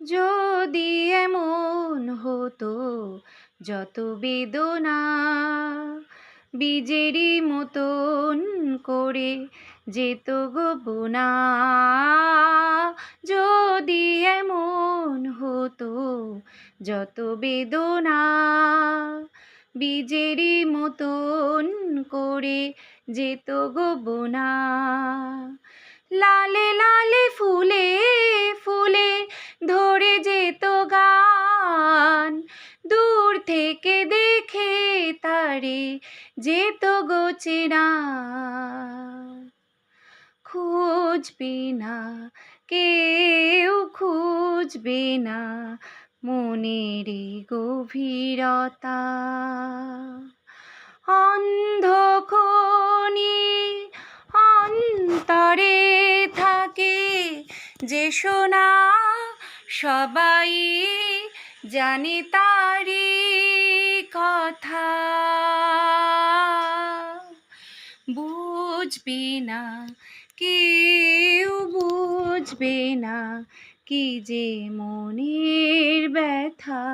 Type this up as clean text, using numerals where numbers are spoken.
যদি এমন হতো যত বেদনা বীজেরই মতন করে যেত গো বোনা। যদি এমন হতো যত বেদনা বীজেরই মতন করে যেত গো বোনা। লালে লালে ফুলে ফুলে ধরে যেত গান, দূর থেকে দেখে তারে যেত গো চেনা। খুঁজবে না কেউ, খুঁজবে না মনের এই গভীরতা। অন্ধখনি অন্তরে থাকে যে সোনা, সবাই জানে তারি কথা। বুঝবে না কেউ, বুঝবে না কি যে মনের ব্যথা।